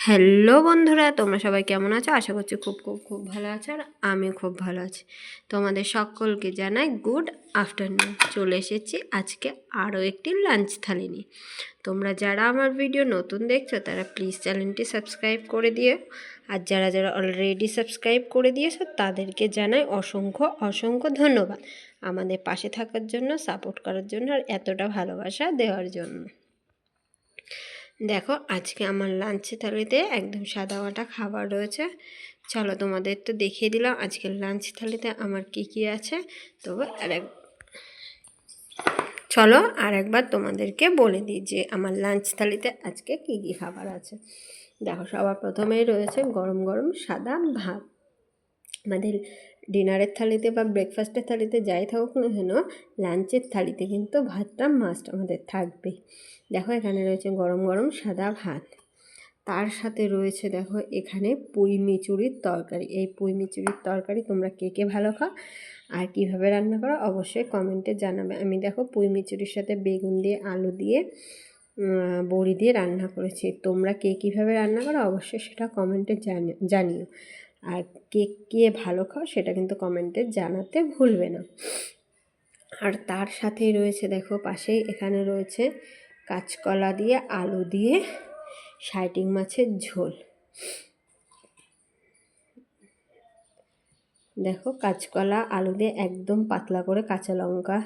Hello বন্ধুরা, তোমরা সবাই কেমন আছো? আশা করছি খুব খুব খুব ভালো আছো। আর আমি খুব ভালো আছি। তোমাদের সকলকে জানাই গুড আফটারনুন। চলে এসেছি আজকে আরও একটি লাঞ্চ থালি নিয়ে। তোমরা যারা আমার ভিডিও নতুন দেখছো তারা প্লিজ চ্যানেলটি সাবস্ক্রাইব করে দিও। আর যারা যারা অলরেডি সাবস্ক্রাইব করে দিয়েছো তাদেরকে জানাই অসংখ্য অসংখ্য ধন্যবাদ আমাদের পাশে থাকার জন্য, সাপোর্ট করার জন্য আর এতটা ভালোবাসা দেওয়ার জন্য। দেখো আজকে আমার লাঞ্চে থালিতে একদম সাদা মাটা খাবার রয়েছে। চলো তোমাদের তো দেখিয়ে দিলাম আজকের লাঞ্চ থালিতে আমার কি কি আছে। তবে চলো আরেকবার তোমাদেরকে বলে দিই যে আমার লাঞ্চ থালিতে আজকে কি কি খাবার আছে। দেখো সবার প্রথমেই রয়েছে গরম গরম সাদা ভাত। আমাদের ডিনারের থালিতে বা ব্রেকফাস্টের থালিতে যাই থাকুক না কেন, লাঞ্চের থালিতে কিন্তু ভাতটা মাস্ট আমাদের থাকবেই। দেখো এখানে রয়েছে গরম গরম সাদা ভাত, তার সাথে রয়েছে দেখো এখানে পুঁই মিচুরির তরকারি। এই পুঁই মিচুরির তরকারি তোমরা কে কে ভালো খাও আর কীভাবে রান্না করো অবশ্যই কমেন্টে জানাবে। আমি দেখো পুঁই মিচুরির সাথে বেগুন দিয়ে, আলু দিয়ে, বড়ি দিয়ে রান্না করেছি। তোমরা কে কীভাবে রান্না করো অবশ্যই সেটা কমেন্টে জানিও। আর কে কে ভালো খাও সেটা কিন্তু কমেন্টে জানাতে ভুলবে না। আর তার সাথেই রয়েছে দেখো পাশেই এখানে রয়েছে কাঁচকলা দিয়ে, আলু দিয়ে শাইটিং মাছের ঝোল। দেখো কাঁচকলা আলু দিয়ে একদম পাতলা করে কাঁচা লঙ্কা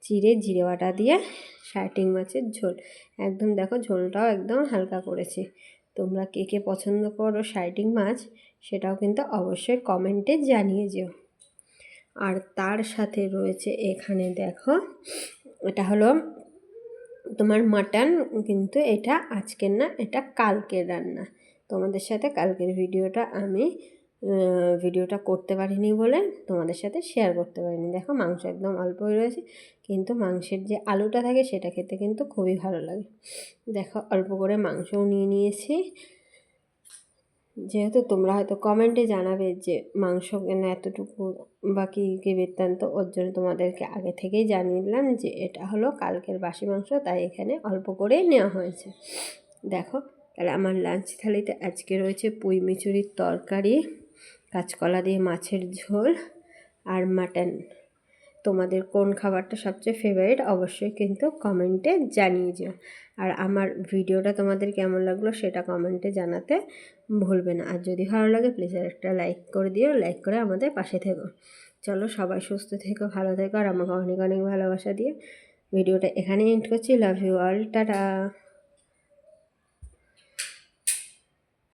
চিড়ে জিরে বাটা দিয়ে শাইটিং মাছের ঝোল। একদম দেখো ঝোলটাও একদম হালকা করেছি। তোমরা কে কে পছন্দ করো শাইটিং মাছ সেটাও কিন্তু অবশ্যই কমেন্টে জানিয়ে যেও। আর তার সাথে রয়েছে এখানে দেখো এটা হলো তোমার মাটন, কিন্তু এটা আজকের না, এটা কালকের রান্না। তোমাদের সাথে কালকের ভিডিওটা করতে পারিনি বলে তোমাদের সাথে শেয়ার করতে পারিনি। দেখো মাংস একদম অল্পই রয়েছে, কিন্তু মাংসের যে আলুটা থাকে সেটা খেতে কিন্তু খুবই ভালো লাগে। দেখো অল্প করে মাংসও নিয়ে নিয়েছি। যেহেতু তোমরা হয়তো কমেন্টে জানাবে যে মাংস কেন এতটুকু বা কী কী বৃত্তান্ত, ওর জন্য তোমাদেরকে আগে থেকেই জানিয়ে দিলাম যে এটা হলো কালকের বাসি মাংস, তাই এখানে অল্প করেই নেওয়া হয়েছে। দেখো তাহলে আমার লাঞ্চ থালিতে আজকে রয়েছে পুঁই মিচুরির তরকারি, কাঁচকলা দিয়ে মাছের ঝোল আর মাটন। তোমাদের কোন খাবারটা সবচেয়ে ফেভারিট অবশ্যই কিন্তু কমেন্টে জানিয়ে যেও। আর আমার ভিডিওটা তোমাদের কেমন লাগলো সেটা কমেন্টে জানাতে ভুলবে না। আর যদি ভালো লাগে প্লিজ একটা লাইক করে দিও, লাইক করে আমাদের পাশে থেকো। চলো সবাই সুস্থ থেকো, ভালো থেকো আর আমাকে অনেক অনেক ভালোবাসা দিয়ে ভিডিওটা এখানেই এন্ড করছি। Love you all, tata.